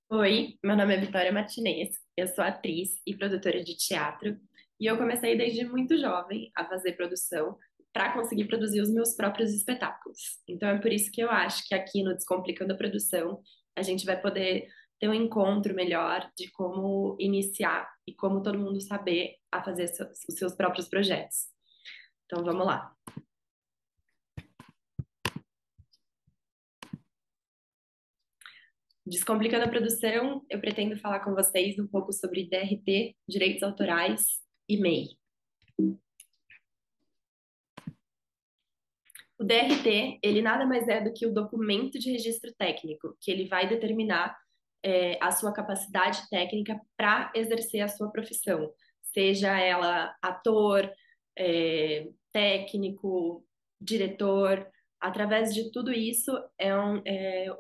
Oi, meu nome é Vitória Martinez, eu sou atriz e produtora de teatro e eu comecei desde muito jovem a fazer produção para conseguir produzir os meus próprios espetáculos. Então é por isso que eu acho que aqui no Descomplicando a Produção a gente vai poder ter um encontro melhor de como iniciar e como todo mundo saber a fazer os seus próprios projetos. Então vamos lá. Descomplicando a Produção, eu pretendo falar com vocês um pouco sobre DRT, direitos autorais e MEI. O DRT, ele nada mais é do que o documento de registro técnico, que ele vai determinar a sua capacidade técnica para exercer a sua profissão, seja ela ator, técnico, diretor. Através de tudo isso é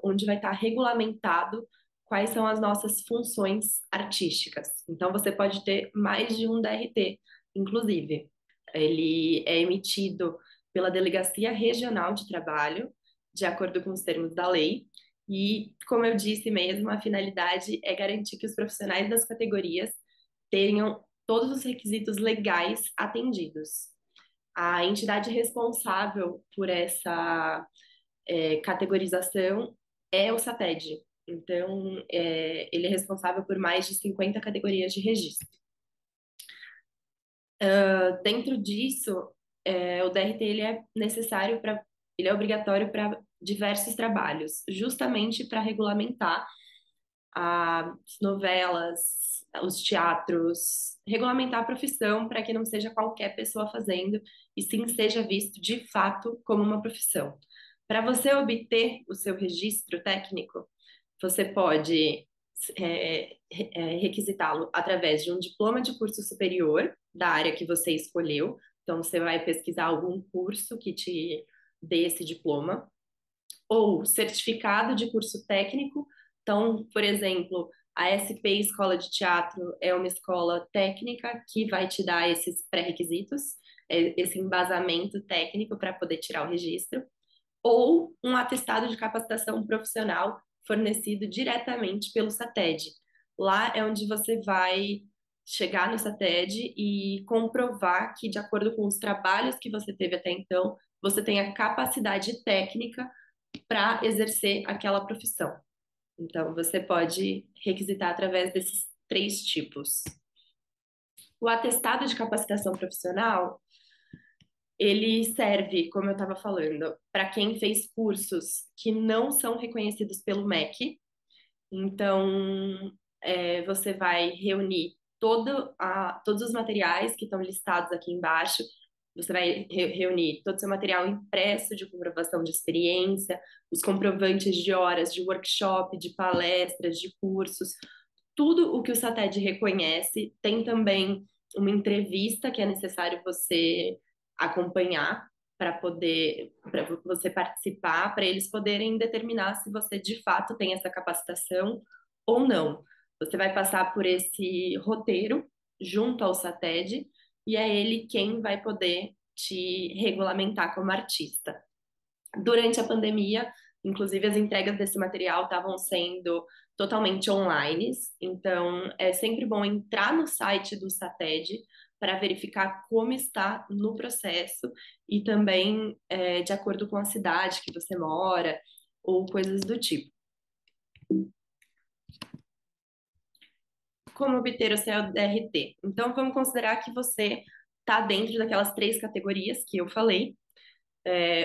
onde vai estar regulamentado quais são as nossas funções artísticas. Então, você pode ter mais de um DRT, inclusive. Ele é emitido pela Delegacia Regional de Trabalho, de acordo com os termos da lei. E, como eu disse mesmo, a finalidade é garantir que os profissionais das categorias tenham todos os requisitos legais atendidos. A entidade responsável por essa categorização é o SATED. Então, ele é responsável por mais de 50 categorias de registro. Dentro disso, o DRT ele é necessário para, ele é obrigatório para diversos trabalhos, justamente para regulamentar as novelas, os teatros, regulamentar a profissão para que não seja qualquer pessoa fazendo e sim seja visto de fato como uma profissão. Para você obter o seu registro técnico, você pode requisitá-lo através de um diploma de curso superior da área que você escolheu. Então, você vai pesquisar algum curso que te dê esse diploma, ou certificado de curso técnico. Então, por exemplo, a SP Escola de Teatro é uma escola técnica que vai te dar esses pré-requisitos, esse embasamento técnico para poder tirar o registro, ou um atestado de capacitação profissional fornecido diretamente pelo SATED. Lá é onde você vai chegar no SATED e comprovar que, de acordo com os trabalhos que você teve até então, você tem a capacidade técnica para exercer aquela profissão. Então, você pode requisitar através desses três tipos. O atestado de capacitação profissional, ele serve, como eu estava falando, para quem fez cursos que não são reconhecidos pelo MEC. Então, você vai reunir todos os materiais que estão listados aqui embaixo. Você vai reunir todo o seu material impresso de comprovação de experiência, os comprovantes de horas de workshop, de palestras, de cursos, tudo o que o SATED reconhece. Tem também uma entrevista que é necessário você acompanhar para você participar, para eles poderem determinar se você de fato tem essa capacitação ou não. Você vai passar por esse roteiro junto ao SATED e é ele quem vai poder te regulamentar como artista. Durante a pandemia, inclusive, as entregas desse material estavam sendo totalmente online, então é sempre bom entrar no site do SATED para verificar como está no processo e também de acordo com a cidade que você mora ou coisas do tipo. Como obter o seu DRT? Então, vamos considerar que você está dentro daquelas três categorias que eu falei,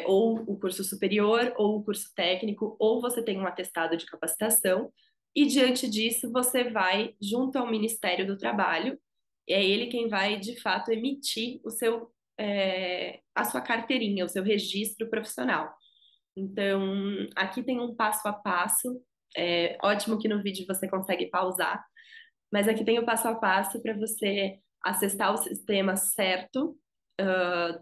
ou o curso superior, ou o curso técnico, ou você tem um atestado de capacitação, e diante disso você vai junto ao Ministério do Trabalho, e é ele quem vai de fato emitir a sua carteirinha, o seu registro profissional. Então, aqui tem um passo a passo. É ótimo que no vídeo você consegue pausar, mas aqui tem o passo a passo para você acessar o sistema certo,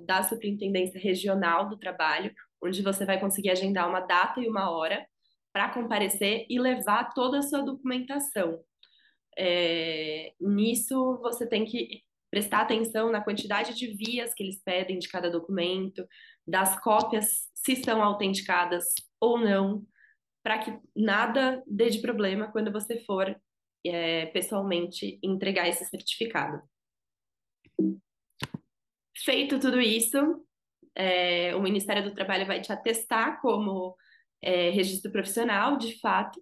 da Superintendência Regional do Trabalho, onde você vai conseguir agendar uma data e uma hora para comparecer e levar toda a sua documentação. Nisso, você tem que prestar atenção na quantidade de vias que eles pedem de cada documento, das cópias, se são autenticadas ou não, para que nada dê de problema quando você for pessoalmente entregar esse certificado. Feito tudo isso, o Ministério do Trabalho vai te atestar como registro profissional, de fato,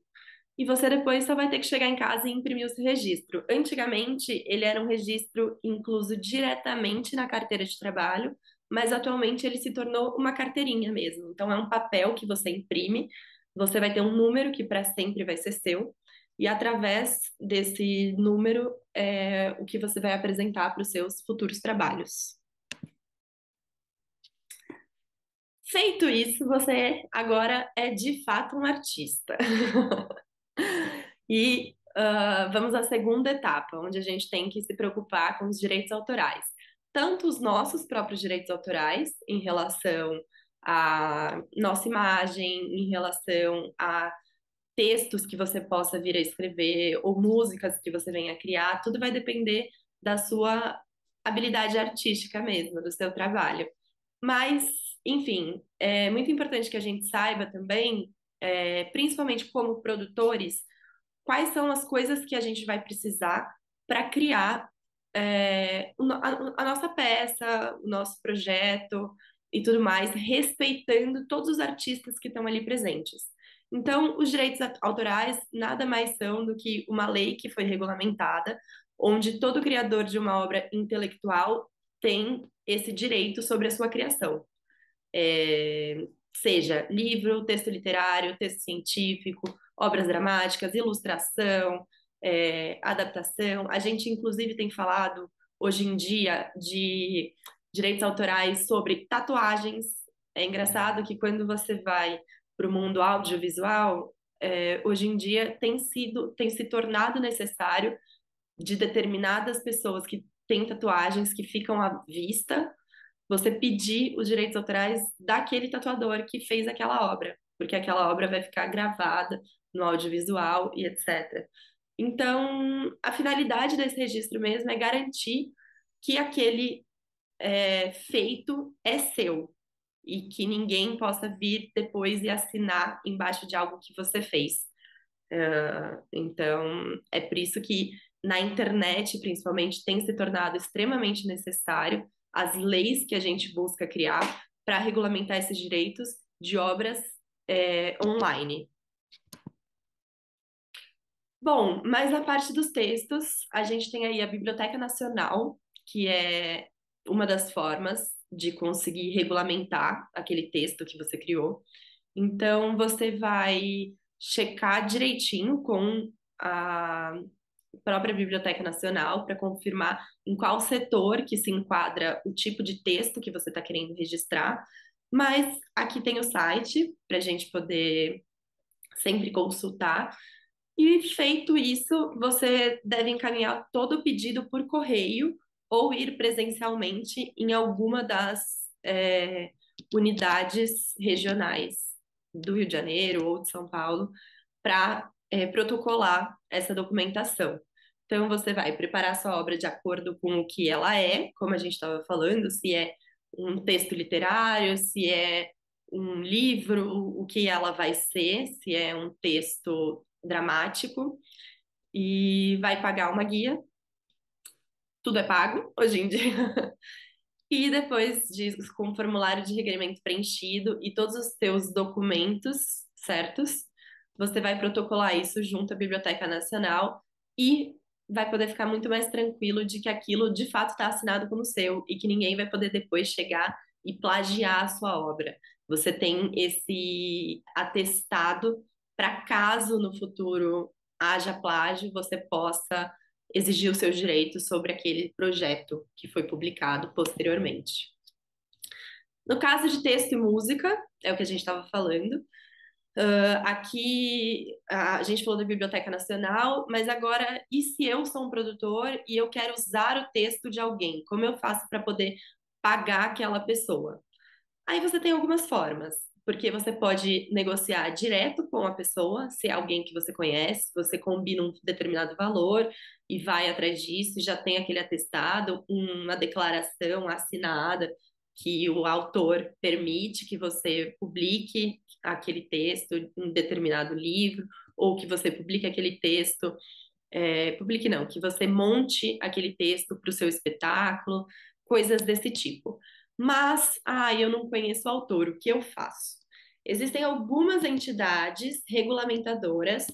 e você depois só vai ter que chegar em casa e imprimir o seu registro. Antigamente, ele era um registro incluso diretamente na carteira de trabalho, mas atualmente ele se tornou uma carteirinha mesmo. Então, é um papel que você imprime, você vai ter um número que para sempre vai ser seu, e através desse número é o que você vai apresentar para os seus futuros trabalhos. Feito isso, você agora é de fato um artista. E vamos à segunda etapa, onde a gente tem que se preocupar com os direitos autorais. Tanto os nossos próprios direitos autorais, em relação à nossa imagem, em relação a textos que você possa vir a escrever, ou músicas que você venha a criar, tudo vai depender da sua habilidade artística mesmo, do seu trabalho. Mas, enfim, é muito importante que a gente saiba também, principalmente como produtores, quais são as coisas que a gente vai precisar para criar a nossa peça, o nosso projeto e tudo mais, respeitando todos os artistas que estão ali presentes. Então, os direitos autorais nada mais são do que uma lei que foi regulamentada, onde todo criador de uma obra intelectual tem esse direito sobre a sua criação. Seja livro, texto literário, texto científico, obras dramáticas, ilustração, adaptação. A gente, inclusive, tem falado hoje em dia de direitos autorais sobre tatuagens. É engraçado que quando você vai para o mundo audiovisual, hoje em dia tem se tornado necessário de determinadas pessoas que têm tatuagens que ficam à vista você pedir os direitos autorais daquele tatuador que fez aquela obra, porque aquela obra vai ficar gravada no audiovisual e etc. Então, a finalidade desse registro mesmo é garantir que aquele feito é seu e que ninguém possa vir depois e assinar embaixo de algo que você fez. Então, é por isso que na internet, principalmente, tem se tornado extremamente necessário as leis que a gente busca criar para regulamentar esses direitos de obras online. Bom, mas na parte dos textos, a gente tem aí a Biblioteca Nacional, que é uma das formas de conseguir regulamentar aquele texto que você criou. Então, você vai checar direitinho com a própria Biblioteca Nacional para confirmar em qual setor que se enquadra o tipo de texto que você está querendo registrar. Mas aqui tem o site para a gente poder sempre consultar. E feito isso, você deve encaminhar todo o pedido por correio ou ir presencialmente em alguma das unidades regionais do Rio de Janeiro ou de São Paulo para protocolar essa documentação. Então, você vai preparar sua obra de acordo com o que ela é, como a gente estava falando, se é um texto literário, se é um livro, o que ela vai ser, se é um texto dramático, e vai pagar uma guia, tudo é pago hoje em dia. E depois disso, com o formulário de requerimento preenchido e todos os seus documentos certos, você vai protocolar isso junto à Biblioteca Nacional e vai poder ficar muito mais tranquilo de que aquilo de fato está assinado como seu e que ninguém vai poder depois chegar e plagiar a sua obra. Você tem esse atestado para caso no futuro haja plágio, você possa exigir os seus direitos sobre aquele projeto que foi publicado posteriormente. No caso de texto e música, é o que a gente estava falando. Aqui a gente falou da Biblioteca Nacional, mas agora, e se eu sou um produtor e eu quero usar o texto de alguém? Como eu faço para poder pagar aquela pessoa? Aí você tem algumas formas, porque você pode negociar direto com a pessoa, se é alguém que você conhece, você combina um determinado valor e vai atrás disso, já tem aquele atestado, uma declaração assinada que o autor permite que você publique aquele texto em determinado livro, ou que você publique aquele texto, publique não, que você monte aquele texto para o seu espetáculo, coisas desse tipo. Mas, eu não conheço o autor, o que eu faço? Existem algumas entidades regulamentadoras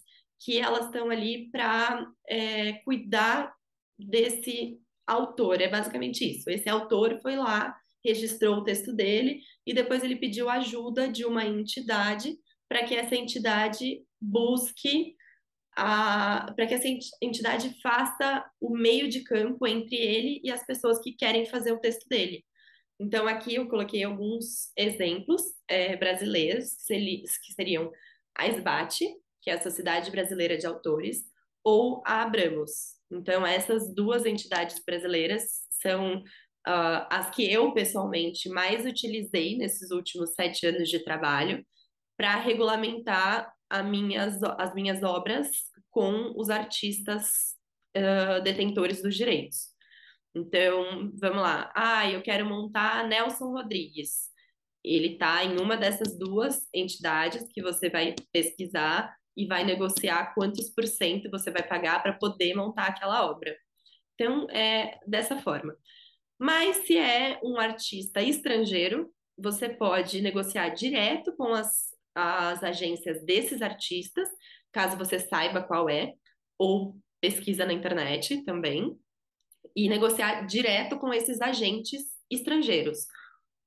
que elas estão ali para cuidar desse autor. É basicamente isso. Esse autor foi lá, registrou o texto dele e depois ele pediu ajuda de uma entidade para que essa entidade busque para que essa entidade faça o meio de campo entre ele e as pessoas que querem fazer o texto dele. Então, aqui eu coloquei alguns exemplos brasileiros, que seriam a SBAT, que é a Sociedade Brasileira de Autores, ou a Abramos. Então, essas duas entidades brasileiras são as que eu, pessoalmente, mais utilizei nesses últimos 7 anos de trabalho para regulamentar as minhas obras com os artistas detentores dos direitos. Então, vamos lá. Eu quero montar Nelson Rodrigues. Ele está em uma dessas duas entidades que você vai pesquisar e vai negociar quantos por cento você vai pagar para poder montar aquela obra. Então, é dessa forma. Mas se é um artista estrangeiro, você pode negociar direto com as agências desses artistas, caso você saiba qual é, ou pesquisa na internet também e negociar direto com esses agentes estrangeiros.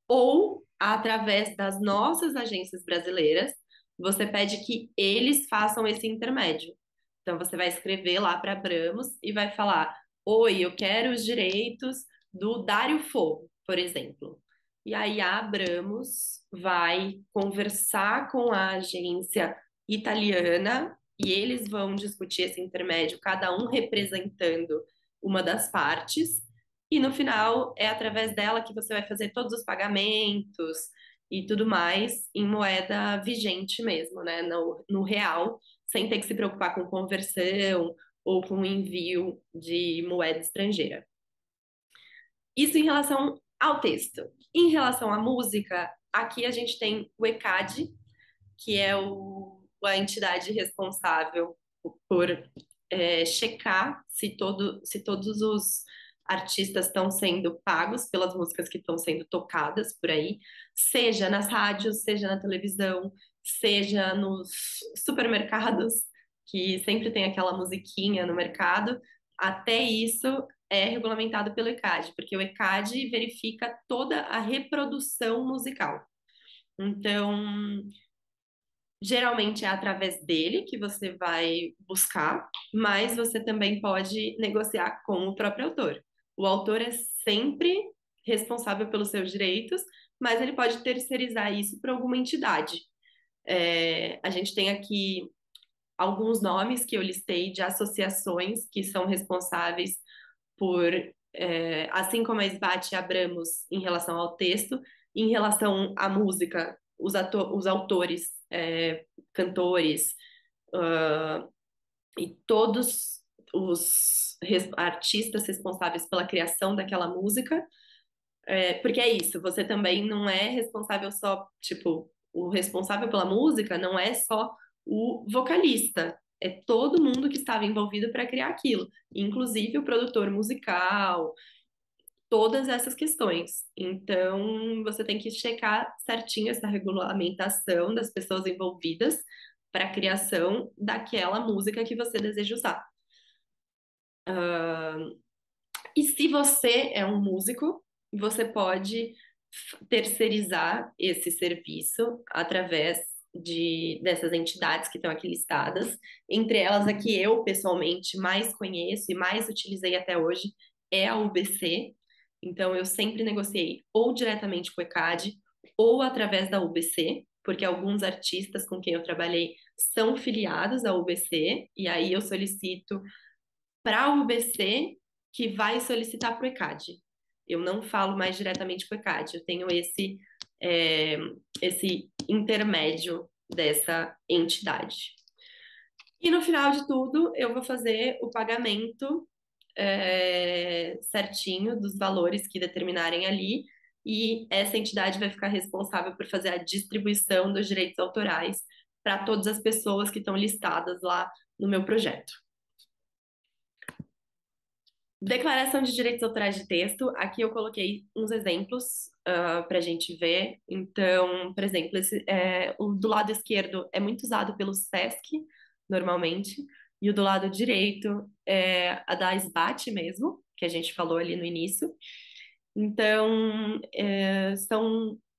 Ou, através das nossas agências brasileiras, você pede que eles façam esse intermédio. Então, você vai escrever lá para a Abramos e vai falar: Oi, eu quero os direitos do Dário Fo, por exemplo. E aí a Abramos vai conversar com a agência italiana e eles vão discutir esse intermédio, cada um representando uma das partes, e no final é através dela que você vai fazer todos os pagamentos e tudo mais em moeda vigente mesmo, né? No real, sem ter que se preocupar com conversão ou com envio de moeda estrangeira. Isso em relação ao texto. Em relação à música, aqui a gente tem o ECAD, que é a entidade responsável por checar se todos os artistas estão sendo pagos pelas músicas que estão sendo tocadas por aí, seja nas rádios, seja na televisão, seja nos supermercados, que sempre tem aquela musiquinha no mercado. Até isso é regulamentado pelo ECAD, porque o ECAD verifica toda a reprodução musical. Então, geralmente é através dele que você vai buscar, mas você também pode negociar com o próprio autor. O autor é sempre responsável pelos seus direitos, mas ele pode terceirizar isso para alguma entidade. A gente tem aqui alguns nomes que eu listei de associações que são responsáveis por, assim como a SBAT e a Abramos em relação ao texto, em relação à música, os autores, cantores, uh, e todos os artistas responsáveis pela criação daquela música, porque é isso, você também não é responsável só, tipo, o responsável pela música não é só o vocalista, é todo mundo que estava envolvido para criar aquilo, inclusive o produtor musical, todas essas questões. Então, você tem que checar certinho essa regulamentação das pessoas envolvidas para a criação daquela música que você deseja usar. E se você é um músico, você pode terceirizar esse serviço através dessas entidades que estão aqui listadas. Entre elas, a que eu pessoalmente mais conheço e mais utilizei até hoje é a UBC. Então, eu sempre negociei ou diretamente com o ECAD ou através da UBC, porque alguns artistas com quem eu trabalhei são filiados à UBC, e aí eu solicito para a UBC que vai solicitar para o ECAD. Eu não falo mais diretamente com o ECAD, eu tenho é, esse intermédio dessa entidade. E no final de tudo, eu vou fazer o pagamento certinho dos valores que determinarem ali. e essa entidade vai ficar responsável por fazer a distribuição dos direitos autorais para todas as pessoas que estão listadas lá no meu projeto. Declaração de direitos autorais de texto. Aqui eu coloquei uns exemplos para a gente ver. Então, por exemplo, o do lado esquerdo é muito usado pelo SESC, normalmente, e o do lado direito é a da SBAT mesmo, que a gente falou ali no início. Então,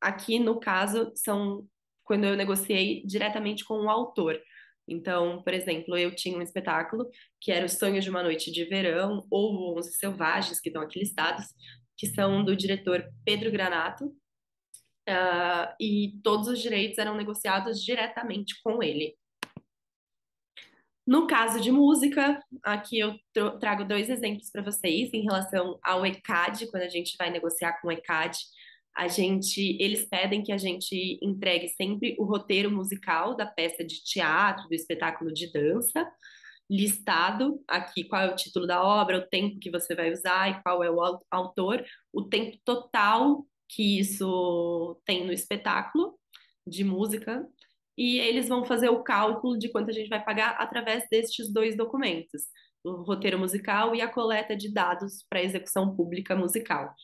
aqui no caso, são quando eu negociei diretamente com o autor. Então, por exemplo, eu tinha um espetáculo que era O Sonho de uma Noite de Verão, ou Onze Selvagens, que estão aqui listados, que são do diretor Pedro Granato, e todos os direitos eram negociados diretamente com ele. No caso de música, aqui eu trago dois exemplos para vocês em relação ao ECAD, quando a gente vai negociar com o ECAD, eles pedem que a gente entregue sempre o roteiro musical da peça de teatro, do espetáculo de dança, listado aqui qual é o título da obra, o tempo que você vai usar e qual é o autor, o tempo total que isso tem no espetáculo de música, e eles vão fazer o cálculo de quanto a gente vai pagar através destes dois documentos, o roteiro musical e a coleta de dados para execução pública musical.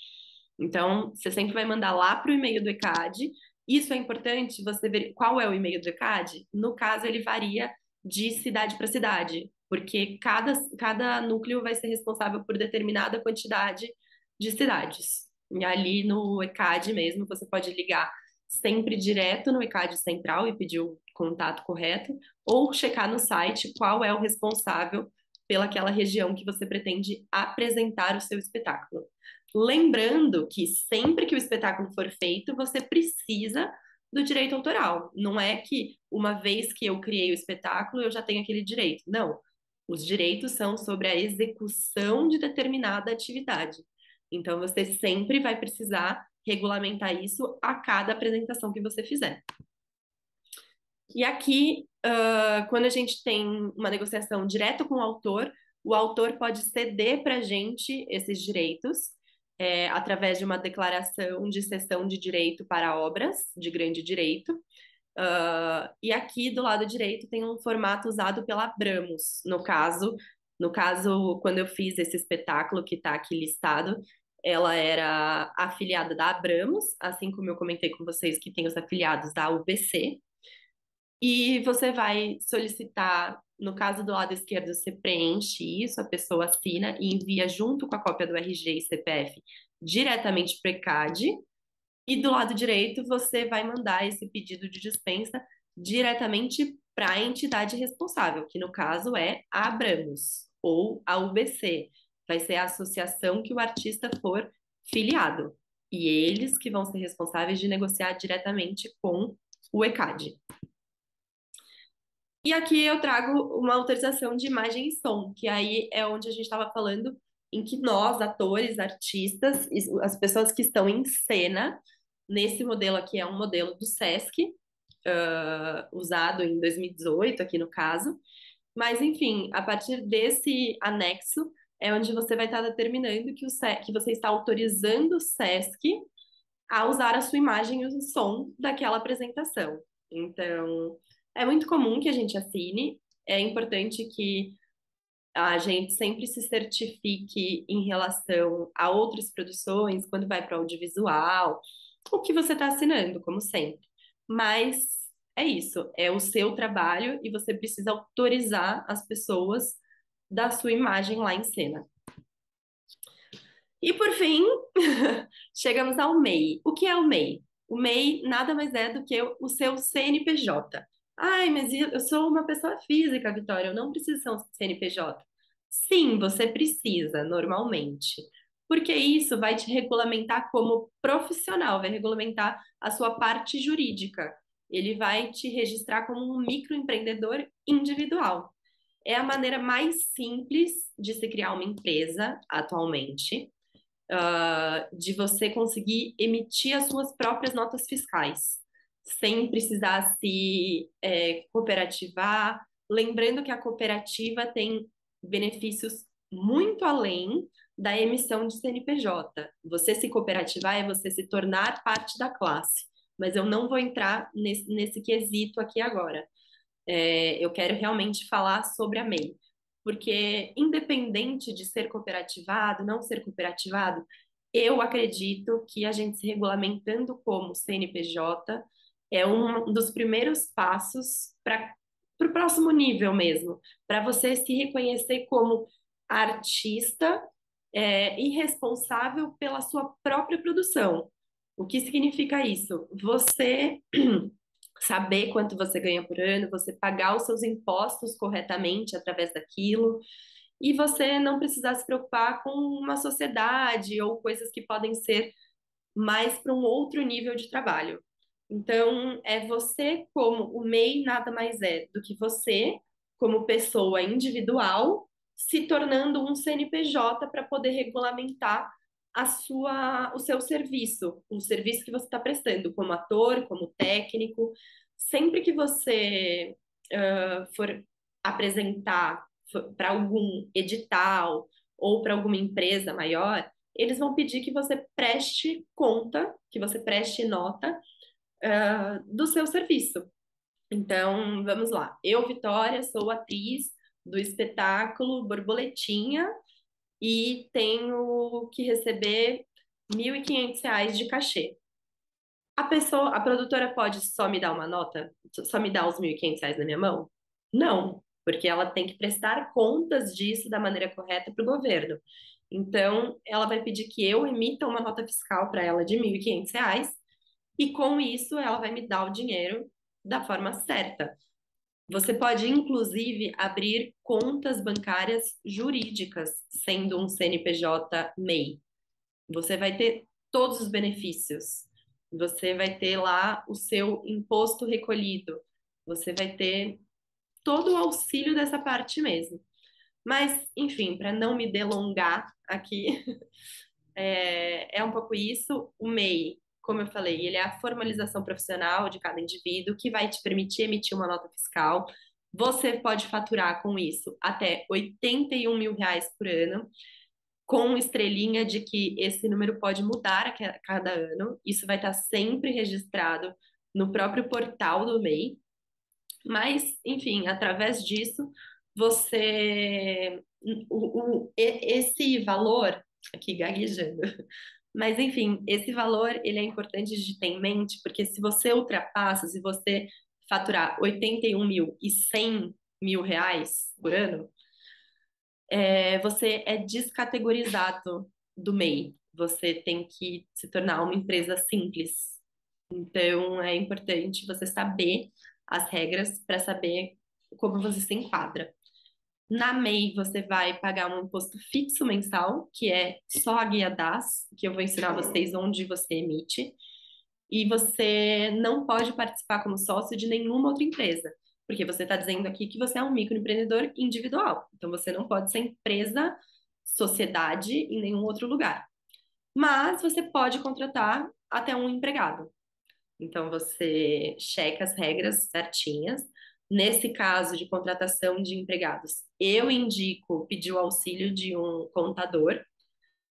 Então, você sempre vai mandar lá para o e-mail do ECAD. Isso é importante, você ver qual é o e-mail do ECAD. No caso, ele varia de cidade para cidade, porque cada núcleo vai ser responsável por determinada quantidade de cidades. E ali no ECAD mesmo, você pode ligar sempre direto no ECAD central e pedir o contato correto, ou checar no site qual é o responsável pelaquela região que você pretende apresentar o seu espetáculo. Lembrando que sempre que o espetáculo for feito, você precisa do direito autoral. Não é que uma vez que eu criei o espetáculo, eu já tenho aquele direito. Não. Os direitos são sobre a execução de determinada atividade. Então, você sempre vai precisar regulamentar isso a cada apresentação que você fizer. E aqui, quando a gente tem uma negociação direta com o autor pode ceder para a gente esses direitos, através de uma declaração de cessão de direito para obras de grande direito. E aqui do lado direito tem um formato usado pela Abramos. No caso, quando eu fiz esse espetáculo que está aqui listado, ela era afiliada da Abramos, assim como eu comentei com vocês que tem os afiliados da UBC. E você vai solicitar, no caso do lado esquerdo, você preenche isso, a pessoa assina e envia junto com a cópia do RG e CPF diretamente para o ECAD. E do lado direito, você vai mandar esse pedido de dispensa diretamente para a entidade responsável, que no caso é a Abramos ou a UBC. Vai ser a associação que o artista for filiado. E eles que vão ser responsáveis de negociar diretamente com o ECAD. E aqui eu trago uma autorização de imagem e som, que aí é onde a gente estava falando em que nós, atores, artistas, as pessoas que estão em cena, nesse modelo aqui é um modelo do SESC, usado em 2018, aqui no caso. Mas, enfim, a partir desse anexo é onde você vai estar determinando que você está autorizando o SESC a usar a sua imagem e o som daquela apresentação. Então, é muito comum que a gente assine, é importante que a gente sempre se certifique em relação a outras produções, quando vai para o audiovisual, o que você está assinando, como sempre. Mas é isso, é o seu trabalho e você precisa autorizar as pessoas da sua imagem lá em cena. E por fim, chegamos ao MEI. O que é o MEI? O MEI nada mais é do que o seu CNPJ. Ai, mas eu sou uma pessoa física, Vitória, eu não preciso ser um CNPJ. Sim, você precisa, normalmente. Porque isso vai te regulamentar como profissional, vai regulamentar a sua parte jurídica. Ele vai te registrar como um microempreendedor individual. É a maneira mais simples de se criar uma empresa atualmente, de você conseguir emitir as suas próprias notas fiscais, sem precisar se cooperativar. Lembrando que a cooperativa tem benefícios muito além da emissão de CNPJ. Você se cooperativar é você se tornar parte da classe, mas eu não vou entrar nesse quesito aqui agora. Eu quero realmente falar sobre a MEI, porque independente de ser cooperativado, não ser cooperativado, eu acredito que a gente se regulamentando como CNPJ é um dos primeiros passos para o próximo nível mesmo, para você se reconhecer como artista, e responsável pela sua própria produção. O que significa isso? Você saber quanto você ganha por ano, você pagar os seus impostos corretamente através daquilo, e você não precisar se preocupar com uma sociedade ou coisas que podem ser mais para um outro nível de trabalho. Então, é você como o MEI nada mais é do que você, como pessoa individual, se tornando um CNPJ para poder regulamentar o seu serviço, o serviço que você está prestando, como ator, como técnico. Sempre que você for apresentar para algum edital ou para alguma empresa maior, eles vão pedir que você preste conta, que você preste nota, do seu serviço. Então, vamos lá. Eu, Vitória, sou atriz do espetáculo Borboletinha e tenho que receber R$ 1.500 de cachê. A produtora pode só me dar uma nota, só me dar os R$ 1.500 na minha mão? Não, porque ela tem que prestar contas disso da maneira correta para o governo. Então, ela vai pedir que eu emita uma nota fiscal para ela de R$ 1.500 e com isso ela vai me dar o dinheiro da forma certa. Você pode, inclusive, abrir contas bancárias jurídicas, sendo um CNPJ MEI. Você vai ter todos os benefícios. Você vai ter lá o seu imposto recolhido. Você vai ter todo o auxílio dessa parte mesmo. Mas, enfim, para não me delongar aqui, é um pouco isso. O MEI, como eu falei, ele é a formalização profissional de cada indivíduo que vai te permitir emitir uma nota fiscal. Você pode faturar com isso até R$ 81.000 por ano, com estrelinha de que esse número pode mudar a cada ano. Isso vai estar sempre registrado no próprio portal do MEI. Mas, enfim, através disso, você. Esse valor, aqui gaguejando, mas, enfim, esse valor ele é importante de ter em mente, porque se você ultrapassa, se você faturar 81.100 mil reais por ano, você é descategorizado do MEI. Você tem que se tornar uma empresa simples. Então, é importante você saber as regras para saber como você se enquadra. Na MEI, você vai pagar um imposto fixo mensal, que é só a guia DAS, que eu vou ensinar vocês onde você emite. E você não pode participar como sócio de nenhuma outra empresa, porque você está dizendo aqui que você é um microempreendedor individual. Então, você não pode ser empresa, sociedade em nenhum outro lugar. Mas você pode contratar até um empregado. Então, você checa as regras certinhas. Nesse caso de contratação de empregados, eu indico pedir o auxílio de um contador,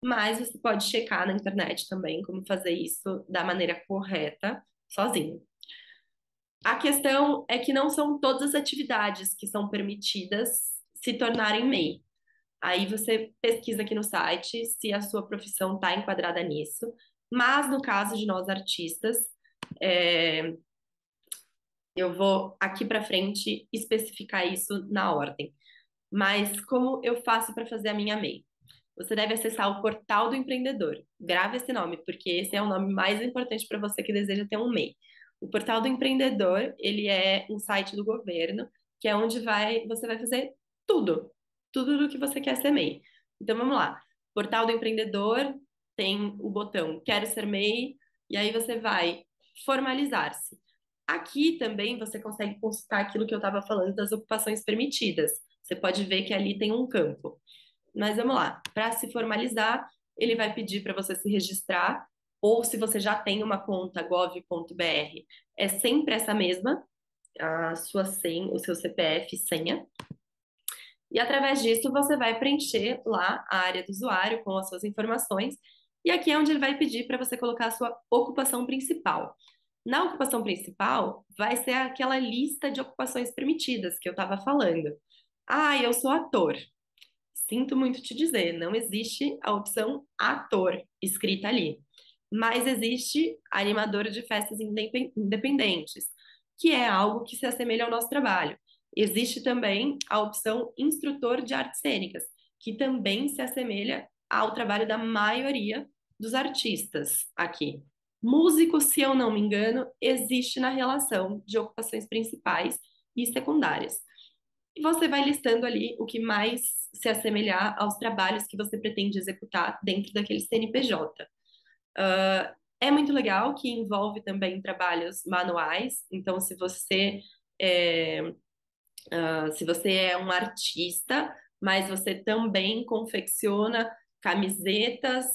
mas você pode checar na internet também como fazer isso da maneira correta, sozinho. A questão é que não são todas as atividades que são permitidas se tornarem MEI. Aí você pesquisa aqui no site se a sua profissão está enquadrada nisso. Mas no caso de nós artistas, é, eu vou aqui para frente especificar isso na ordem. Mas como eu faço para fazer a minha MEI? Você deve acessar o Portal do Empreendedor. Grave esse nome, porque esse é o nome mais importante para você que deseja ter um MEI. O Portal do Empreendedor, ele é um site do governo, que é onde você vai fazer tudo, tudo do que você quer ser MEI. Então vamos lá. Portal do Empreendedor tem o botão Quero ser MEI, e aí você vai formalizar-se. Aqui também você consegue consultar aquilo que eu estava falando das ocupações permitidas. Você pode ver que ali tem um campo. Mas vamos lá, para se formalizar, ele vai pedir para você se registrar, ou se você já tem uma conta gov.br, é sempre essa mesma, a sua senha, o seu CPF e senha. E através disso você vai preencher lá a área do usuário com as suas informações. E aqui é onde ele vai pedir para você colocar a sua ocupação principal. Na ocupação principal, vai ser aquela lista de ocupações permitidas que eu estava falando. Ah, eu sou ator. Sinto muito te dizer, não existe a opção ator escrita ali. Mas existe animador de festas independentes, que é algo que se assemelha ao nosso trabalho. Existe também a opção instrutor de artes cênicas, que também se assemelha ao trabalho da maioria dos artistas aqui. Músico, se eu não me engano, existe na relação de ocupações principais e secundárias. E você vai listando ali o que mais se assemelhar aos trabalhos que você pretende executar dentro daquele CNPJ. É muito legal que envolve também trabalhos manuais. Então, é, se você é um artista, mas você também confecciona camisetas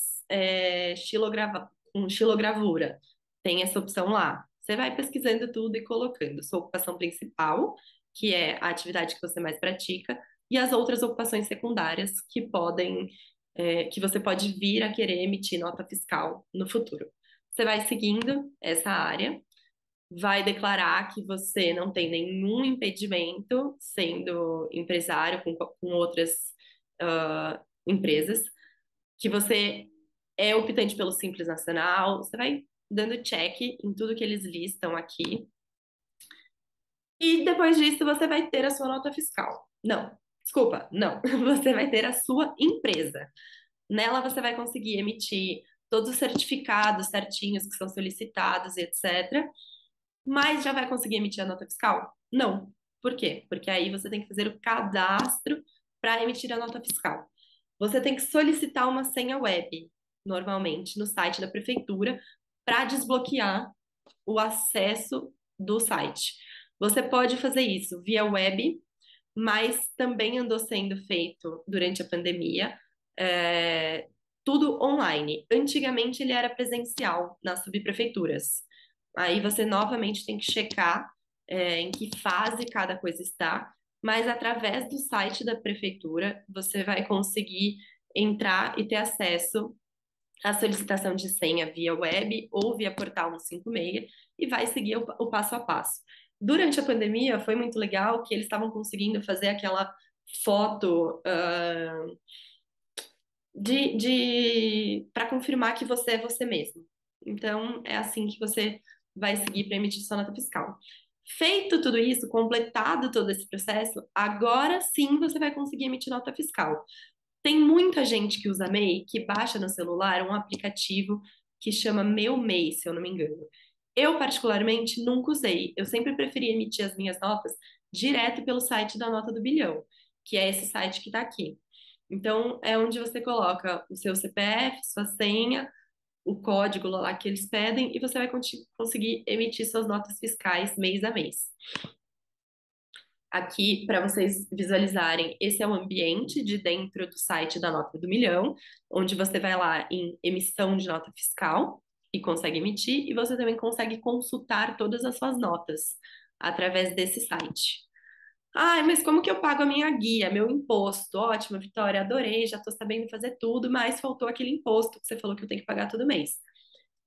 com xilogravura, tem essa opção lá. Você vai pesquisando tudo e colocando sua ocupação principal, que é a atividade que você mais pratica, e as outras ocupações secundárias que você pode vir a querer emitir nota fiscal no futuro. Você vai seguindo essa área, vai declarar que você não tem nenhum impedimento sendo empresário com outras empresas, que você é optante pelo Simples Nacional, você vai dando check em tudo que eles listam aqui. E depois disso você vai ter a sua nota fiscal. Não, desculpa, não. Você vai ter a sua empresa. Nela você vai conseguir emitir todos os certificados certinhos que são solicitados e etc. Mas já vai conseguir emitir a nota fiscal? Não. Por quê? Porque aí você tem que fazer o cadastro para emitir a nota fiscal. Você tem que solicitar uma senha web, normalmente, no site da prefeitura, para desbloquear o acesso do site. Você pode fazer isso via web, mas também andou sendo feito durante a pandemia, é, tudo online. Antigamente ele era presencial nas subprefeituras. Aí você novamente tem que checar, em que fase cada coisa está, mas através do site da prefeitura você vai conseguir entrar e ter acesso à solicitação de senha via web ou via portal 156 e vai seguir o passo a passo. Durante a pandemia foi muito legal que eles estavam conseguindo fazer aquela foto para confirmar que você é você mesmo. Então, é assim que você vai seguir para emitir sua nota fiscal. Feito tudo isso, completado todo esse processo, agora sim você vai conseguir emitir nota fiscal. Tem muita gente que usa MEI que baixa no celular um aplicativo que chama Meu MEI, se eu não me engano. Eu, particularmente, nunca usei. Eu sempre preferi emitir as minhas notas direto pelo site da Nota do Bilhão, que é esse site que está aqui. Então, é onde você coloca o seu CPF, sua senha, o código lá que eles pedem, e você vai conseguir emitir suas notas fiscais mês a mês. Aqui, para vocês visualizarem, esse é o ambiente de dentro do site da Nota do Milhão, onde você vai lá em emissão de nota fiscal e consegue emitir, e você também consegue consultar todas as suas notas através desse site. Ai, mas como que eu pago a minha guia, meu imposto? Ótimo, Vitória, adorei, já estou sabendo fazer tudo, mas faltou aquele imposto que você falou que eu tenho que pagar todo mês.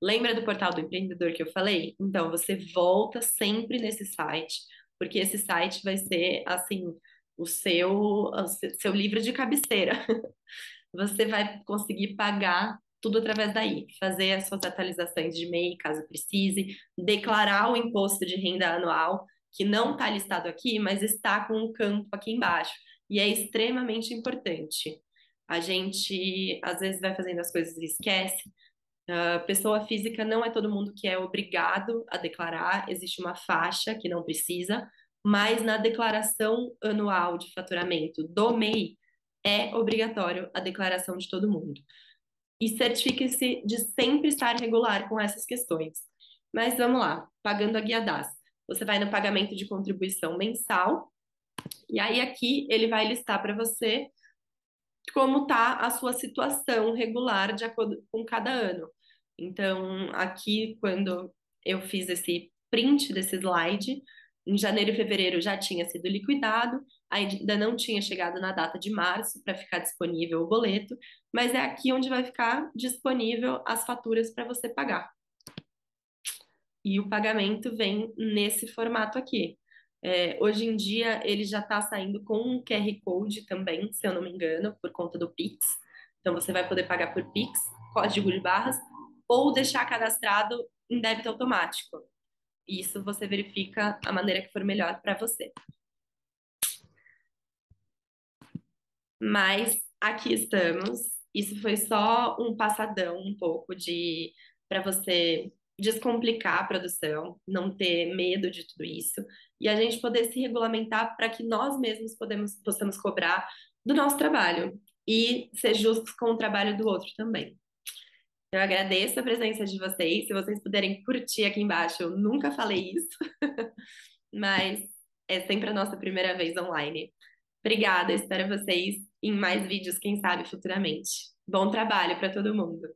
Lembra do portal do empreendedor que eu falei? Então, você volta sempre nesse site, porque esse site vai ser, assim, o seu livro de cabeceira. Você vai conseguir pagar tudo através daí, fazer as suas atualizações de MEI, caso precise, declarar o imposto de renda anual, que não está listado aqui, mas está com o campo aqui embaixo, e é extremamente importante. A gente, às vezes, vai fazendo as coisas e esquece. Pessoa física não é todo mundo que é obrigado a declarar, existe uma faixa que não precisa, mas na declaração anual de faturamento do MEI é obrigatório a declaração de todo mundo. E certifique-se de sempre estar regular com essas questões. Mas vamos lá, pagando a guia DAS. Você vai no pagamento de contribuição mensal, e aí aqui ele vai listar para você como está a sua situação regular de acordo com cada ano. Então, aqui, quando eu fiz esse print desse slide, em janeiro e fevereiro já tinha sido liquidado, ainda não tinha chegado na data de março para ficar disponível o boleto, mas é aqui onde vai ficar disponível as faturas para você pagar. E o pagamento vem nesse formato aqui. Hoje em dia, ele já está saindo com um QR Code também, se eu não me engano, por conta do Pix. Então, você vai poder pagar por Pix, código de barras, ou deixar cadastrado em débito automático. Isso você verifica a maneira que for melhor para você. Mas aqui estamos. Isso foi só um passadão um pouco de para você descomplicar a produção, não ter medo de tudo isso e a gente poder se regulamentar para que nós mesmos possamos cobrar do nosso trabalho e ser justos com o trabalho do outro também. Eu agradeço a presença de vocês. Se vocês puderem curtir aqui embaixo, eu nunca falei isso, mas é sempre a nossa primeira vez online. Obrigada, espero vocês em mais vídeos, quem sabe futuramente. Bom trabalho para todo mundo.